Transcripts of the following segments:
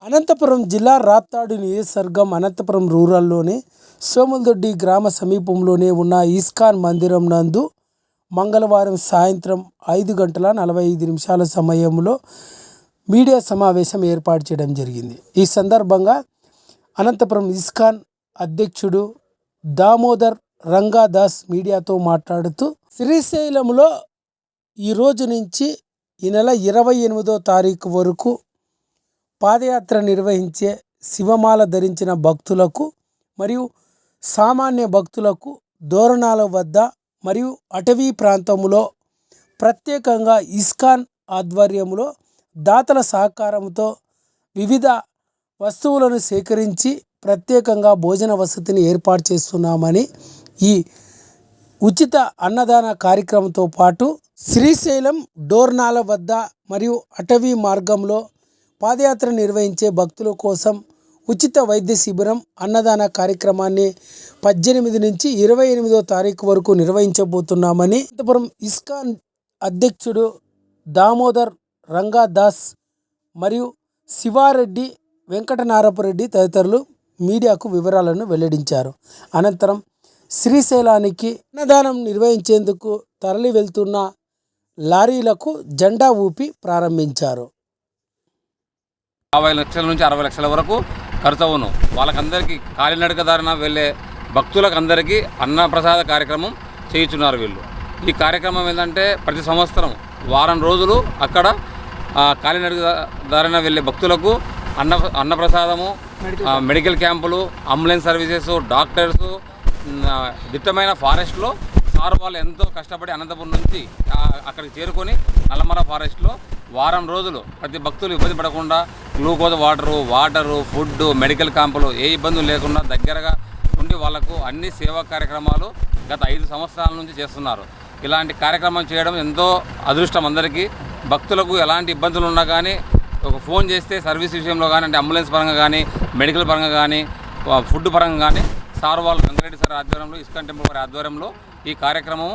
అనంతపురం జిల్లా రాప్తాడు నియోజకవర్గం అనంతపురం రూరల్లోని సోములదొడ్డి గ్రామ సమీపంలోనే ఉన్న ఇస్కాన్ మందిరం నందు మంగళవారం సాయంత్రం 5:45 సమయంలో మీడియా సమావేశం ఏర్పాటు చేయడం జరిగింది. ఈ సందర్భంగా అనంతపురం ఇస్కాన్ అధ్యక్షుడు దామోదర్ రంగాదాస్ మీడియాతో మాట్లాడుతూ, శ్రీశైలంలో ఈరోజు నుంచి ఈ నెల 28వ తారీఖు వరకు పాదయాత్ర నిర్వహించే శివమాల ధరించిన భక్తులకు మరియు సామాన్య భక్తులకు దోరణాల వద్ద మరియు అటవీ ప్రాంతంలో ప్రత్యేకంగా ఇస్కాన్ ఆధ్వర్యంలో దాతల సహకారంతో వివిధ వస్తువులను సేకరించి ప్రత్యేకంగా భోజన వసతిని ఏర్పాటు చేస్తున్నామని, ఈ ఉచిత అన్నదాన కార్యక్రమంతో పాటు శ్రీశైలం డోర్నాల వద్ద మరియు అటవీ మార్గంలో పాదయాత్ర నిర్వహించే భక్తుల కోసం ఉచిత వైద్య శిబిరం అన్నదాన కార్యక్రమాన్ని 18 నుంచి 28వ తారీఖు వరకు నిర్వహించబోతున్నామని అనంతపురం ఇస్కాన్ అధ్యక్షుడు దామోదర్ రంగాదాస్ మరియు శివారెడ్డి, వెంకటనారపరెడ్డి తదితరులు మీడియాకు వివరాలను వెల్లడించారు. అనంతరం శ్రీశైలానికి అన్నదానం నిర్వహించేందుకు తరలి వెళ్తున్న లారీలకు జెండా ఊపి ప్రారంభించారు. 50 లక్షల నుంచి 60 లక్షల వరకు ఖర్చు అవును. వాళ్ళకందరికీ కాలినడక దారిన వెళ్ళే భక్తులకు అందరికీ అన్నప్రసాద కార్యక్రమం చేయించున్నారు వీళ్ళు. ఈ కార్యక్రమం ఏంటంటే ప్రతి సంవత్సరం వారం రోజులు అక్కడ కాలినడక దారిన వెళ్ళే భక్తులకు అన్నప్రసాదము, మెడికల్ క్యాంపులు, అంబులెన్స్ సర్వీసెస్, డాక్టర్స్, దిట్టమైన ఫారెస్ట్లో సార్ వాళ్ళు ఎంతో కష్టపడి అనంతపురం నుంచి అక్కడికి చేరుకొని నల్లమల ఫారెస్ట్లో వారం రోజులు ప్రతి భక్తులు ఇబ్బంది పడకుండా గ్లూకోజ్ వాటరు, ఫుడ్, మెడికల్ క్యాంపులు ఏ ఇబ్బందులు లేకుండా దగ్గరగా ఉండి వాళ్లకు అన్ని సేవా కార్యక్రమాలు గత 5 సంవత్సరాల నుంచి చేస్తున్నారు. ఇలాంటి కార్యక్రమం చేయడం ఎంతో అదృష్టం అందరికీ. భక్తులకు ఎలాంటి ఇబ్బందులు ఉన్నా కానీ ఒక ఫోన్ చేస్తే సర్వీస్ విషయంలో కానీ, అంటే అంబులెన్స్ పరంగా కానీ, మెడికల్ పరంగా కానీ, ఫుడ్ పరంగా కానీ సార్ వాళ్ళు వెంకటరెడ్డి సార్ ఆధ్వర్యంలో, ఇస్కాన్ టెంపుల్ వారి ఆధ్వర్యంలో ఈ కార్యక్రమం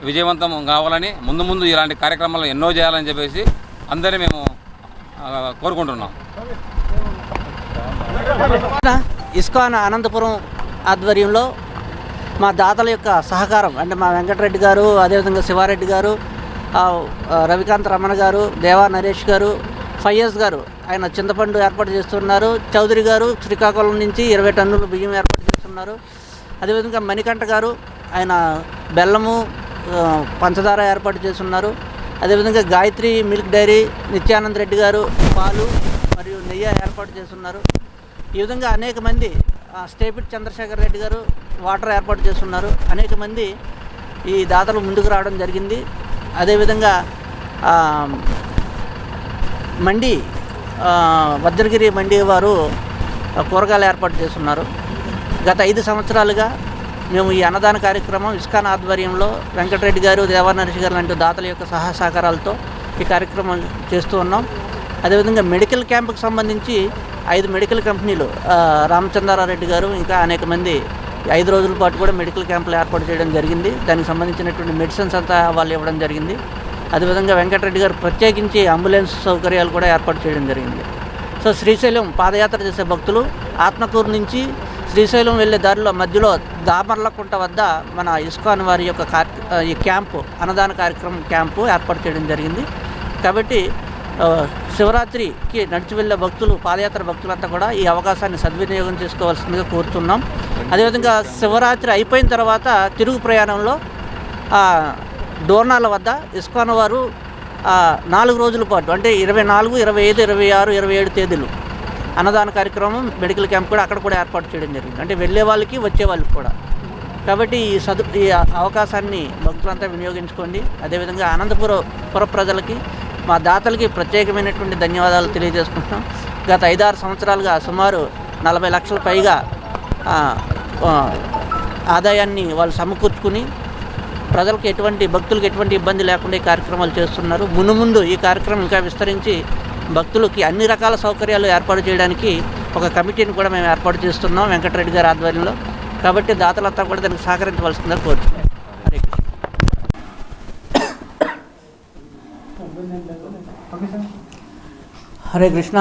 విజయవంతం కావాలని, ముందు ఇలాంటి కార్యక్రమాలు ఎన్నో చేయాలని చెప్పేసి అందరినీ మేము కోరుకుంటున్నాం. ఇస్కాన్ అనంతపురం ఆధ్వర్యంలో మా దాతల యొక్క సహకారం, అంటే మా వెంకటరెడ్డి గారు, అదేవిధంగా శివారెడ్డి గారు, రవికాంత్ రమణ గారు, దేవా నరేష్ గారు, ఫయ్యజ్ గారు ఆయన చింతపండు ఏర్పాటు చేస్తున్నారు, చౌదరి గారు శ్రీకాకుళం నుంచి 20 టన్నుల బియ్యం ఏర్పాటు చేస్తున్నారు, అదేవిధంగా మణికంఠ గారు ఆయన బెల్లము, పంచదార ఏర్పాటు చేస్తున్నారు, అదేవిధంగా గాయత్రి మిల్క్ డైరీ నిత్యానంద్ రెడ్డి గారు పాలు మరియు నెయ్యి ఏర్పాటు చేస్తున్నారు. ఈ విధంగా అనేక మంది, స్టేపిట్ చంద్రశేఖర్ రెడ్డి గారు వాటర్ ఏర్పాటు చేస్తున్నారు. అనేక మంది ఈ దాతలు ముందుకు రావడం జరిగింది. అదేవిధంగా మండి వజ్రగిరి మండి వారు కూరగాయలు ఏర్పాటు చేస్తున్నారు. గత 5 సంవత్సరాలుగా మేము ఈ అన్నదాన కార్యక్రమం ఇస్కాన్ ఆధ్వర్యంలో వెంకటరెడ్డి గారు, దేవనరేష్ గారు లాంటి దాతల యొక్క సహకారాలతో ఈ కార్యక్రమం చేస్తూ ఉన్నాం. అదేవిధంగా మెడికల్ క్యాంపుకి సంబంధించి 5 మెడికల్ కంపెనీలు, రామచంద్రారెడ్డి గారు ఇంకా అనేక మంది 5 రోజుల పాటు కూడా మెడికల్ క్యాంపులు ఏర్పాటు చేయడం జరిగింది. దానికి సంబంధించినటువంటి మెడిసిన్స్ అంతా వాళ్ళు ఇవ్వడం జరిగింది. అదేవిధంగా వెంకటరెడ్డి గారు ప్రత్యేకించి అంబులెన్స్ సౌకర్యాలు కూడా ఏర్పాటు చేయడం జరిగింది. సో శ్రీశైలం పాదయాత్ర చేసే భక్తులు ఆత్మకూరు నుంచి శ్రీశైలం వెళ్ళే దారిలో మధ్యలో దామర్లకుంట వద్ద మన ఇస్కాన్ వారి యొక్క ఈ క్యాంపు, అన్నదాన కార్యక్రమం క్యాంపు ఏర్పాటు చేయడం జరిగింది. కాబట్టి శివరాత్రికి నడిచి వెళ్ళే భక్తులు, పాదయాత్ర భక్తులంతా కూడా ఈ అవకాశాన్ని సద్వినియోగం చేసుకోవాల్సిందిగా కోరుతున్నాం. అదేవిధంగా శివరాత్రి అయిపోయిన తర్వాత తిరుగు ప్రయాణంలో డోర్నాల వద్ద ఇస్కాన్ వారు 4 రోజుల పాటు, అంటే 24, 25, 26, 27 తేదీలు అన్నదాన కార్యక్రమం, మెడికల్ క్యాంప్ కూడా అక్కడ కూడా ఏర్పాటు చేయడం జరిగింది. అంటే వెళ్ళే వాళ్ళకి వచ్చే వాళ్ళకి కూడా. కాబట్టి ఈ అవకాశాన్ని భక్తులంతా వినియోగించుకోండి. అదేవిధంగా అనంతపుర ప్రజలకి, మా దాతలకి ప్రత్యేకమైనటువంటి ధన్యవాదాలు తెలియజేసుకుంటున్నాం. గత 5-6 సంవత్సరాలుగా సుమారు 40 లక్షల పైగా ఆదాయాన్ని వాళ్ళు సమకూర్చుకుని భక్తులకు ఎటువంటి ఇబ్బంది లేకుండా ఈ కార్యక్రమాలు చేస్తున్నారు. ముందు ఈ కార్యక్రమం ఇంకా విస్తరించి భక్తులకి అన్ని రకాల సౌకర్యాలు ఏర్పాటు చేయడానికి ఒక కమిటీని కూడా మేము ఏర్పాటు చేస్తున్నాం వెంకటరెడ్డి గారి ఆధ్వర్యంలో. కాబట్టి దాతలంతా కూడా దానికి సహకరించవలసిందిగా కోరుతున్నాం. హరే కృష్ణ.